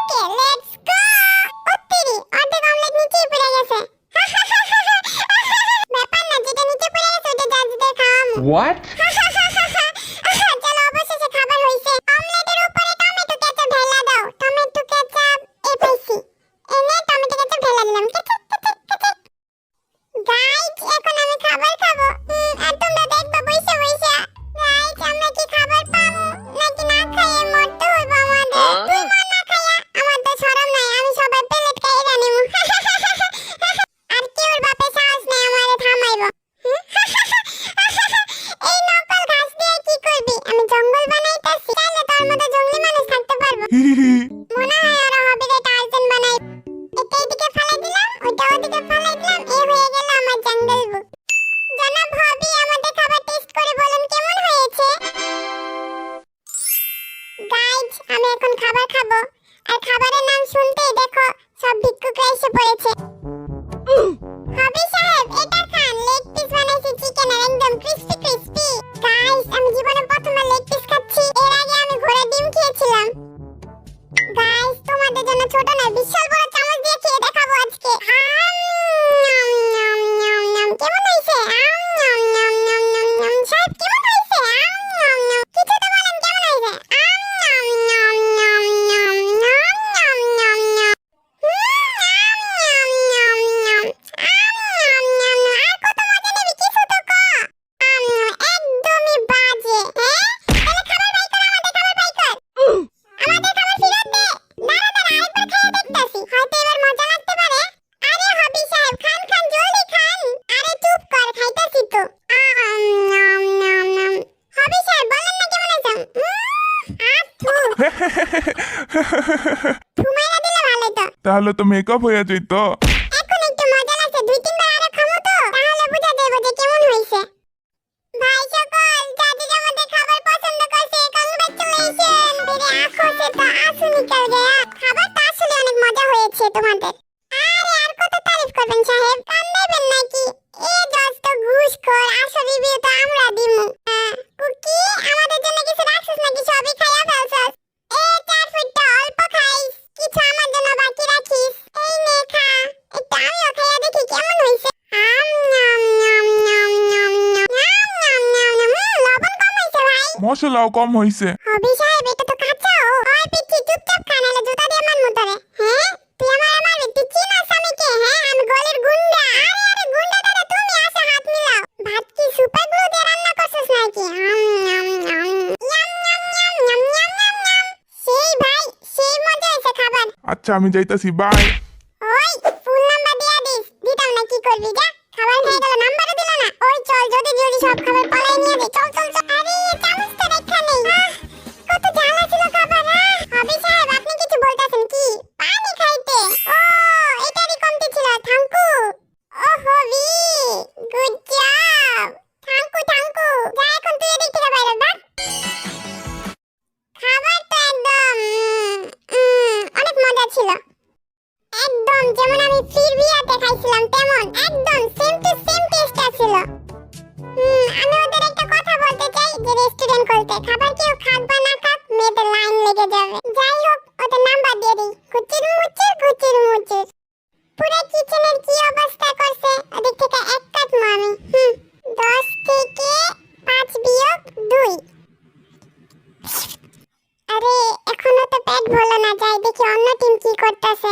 Okay let's go. ওত্তেরি অর্ধেক omelette নিচেই পড়ে গেছে। ব্যাপার না, যেটা নিচে পড়ে গেছে ওটা জাজদের খাওয়ামু। What? চলো অবশেষে খাবার হইছে। অমলেটের উপরে টমেটো কেচাপ ঢেলা দাও। টমেটো কেচাপ এই পাইছি। এনে টমেটো কেচাপ ঢেলা দিলাম। গাইজ এখন আমি খাবার খাবো। আর তোমরা দেখবা বইসা বইসা। গাইজ আমরা কি খাবার পাবো নাকি না খাইয়ে মরতে হইব আমাদের? তুই মর না খাইয়া, আমার তো শরম নাই, আমি সবার প্লেট খাইয়ে নিমু। আর কেউর বাপে সাহস নাই আমারে থামাইবো। এই নকল ঘাস দিয়ে কি করবি? আমি জঙ্গল বানাইতাছি, তাহলে তোর মতো জঙ্গলি মানুষ থাকতে পারবো। মনে হয় ওরা হবে রে টার্জান বানাই। এটা এদিকে ফালাই দিলাম, ওটা ওদিকে ফালাই দিলাম, এই হয়ে গেল আমার জঙ্গল বুক। জনাব হবি, আমাদের খাবার টেস্ট করে বলুন কেমন হয়েছে। গাইজ আমি এখন খাবার খাবো, আর খাবারের নাম শুনতেই দেখো সব ভিক্ষুকরা এসে পড়েছে। হবি সাহেব এটা খান, লেগ পিস বানাইছি চিকেনের, একদম ক্রিস্পি ক্রিস্পি। গাইজ আমি জীবনে প্রথমবার লেগ পিস খাচ্ছি, এর আগে আমি ঘোড়ার ডিম খেয়েছিলাম। গাইস তোমাদের জন্য ছোট না বিশাল বড় চামচ দিয়ে খেয়ে দেখাবো আজকে। কেমন হইছে? সাহেব কেমন হইছে? কিছু তো বলেন কেমন হইছে? আর কত মজা নেবি, কিছু তো ক। একদমই বাজে। তাহলে খাবার বাই কর, আমাদের খাবার বাই কর। আমাদের খাবার ফেরত দে। দাঁড়া দাঁড়া, আরেকবার খেয়ে দেখতাছি, হয়তো এবার মজা লাগতে পারে। আরে হবি সাহেব খান খান, জলদি খান। আরে চুপ কর, খাইতাছি তো। হবি সাহেব বলেন না কেমন আছে? থুমাইরা দিলে ভালোই তো। তাহলে তো মেকআপ হয়ে যেত। এখন একটু মজা লাগছে, দুই তিনবার আরো খামো তো, তাহলে বুঝা যাবে যে কেমন হইছে। ভাই সকল, যাদের আমাদের খাবার পছন্দ করছে, কংগ্রাচুলেশন। মেরে আঁখোं से तो आंसू निकल गया। খাবার তো আসলে অনেক মজা হয়েছে তোমাদের। আরে আর কত তারিফ করবেন সাহেব, কান্দাইবেন নাকি? এ দোস্ত ঘুষখোর, আসল রিভিউ তো আমরা দিমু। কুকি আমাদের জন্য কিছু রাখছিস নাকি সবই খাইয়া ফেলছস? এ 4 ফুটটা অল্প খাইস, কিছু আমার জন্য বাকি রাখিস। এই নে খা, একটু আমিও খাইয়া দেখি কেমন হইছে। লবণ কম হইছে ভাই। মশলাও কম হইছে। হবি সাহেব এটা তো কাঁচাও। ওই পিচ্ছি চুপচাপ খা, নাহলে জুতা দিয়ে মারমু তোরে। হ্যাঁ তুই আমারে মারবি? তুই চিনস আমি কে? হ্যাঁ আমি গলির গুন্ডা। আরে গুন্ডা দাদা তুমি, আসো হাত মিলাও। ভাত কি সুপার গ্লু দিয়ে রান্না করছিস নাকি? সেই ভাই সেই মজা হয়েছে খাবার। আচ্ছা আমি যাইতাছি, বাই। ওই ফুল নাম্বার দিয়া দিস। দিতাম না, কি করবি যা। খাবার খেয়ে গেল, নাম্বারও দিল না। ওই চল, যদি যদি সব খাবার পালাই নিয়ে যাই। চল চল চল। আরে চামচটা রেখা নেই। কত জ্বালা ছিল খাবার। হবি সাহেব আপনি কিছু বলতেছেন কি? পানি খাইতে? ও এটারই কমতি ছিল। থ্যাঙ্কু। ও হবি গুড জব। থ্যাঙ্কু থ্যাঙ্কু। যা এখন তুই এদিক থেকে বাইরে যা। খাবার তো একদম অনেক মজা ছিল। একদম যেমন আমি ফির বিয়াতে খাইছিলাম তেমন, একদম সেম টু সেম টেস্ট আছিল। আমি ওদের একটা কথা বলতে চাই যে রেস্টুরেন্ট খুলতে, খাবার কেউ খাক বা না খাক মেয়েদের লাইন লেগে যাবে। যাই হোক ওদের নাম্বার দিয়ে দিই। কুচির মুচির কুচির মুচির। পুরো কিচেনের কি অবস্থা করছে, ওদিক থেকে এক কাটমু আমি। 10 থেকে 5 বিয়োগ 2। আরে এখনো তো পেট ভরলো না, যাই দেখি অন্য টিম কি করতেছে।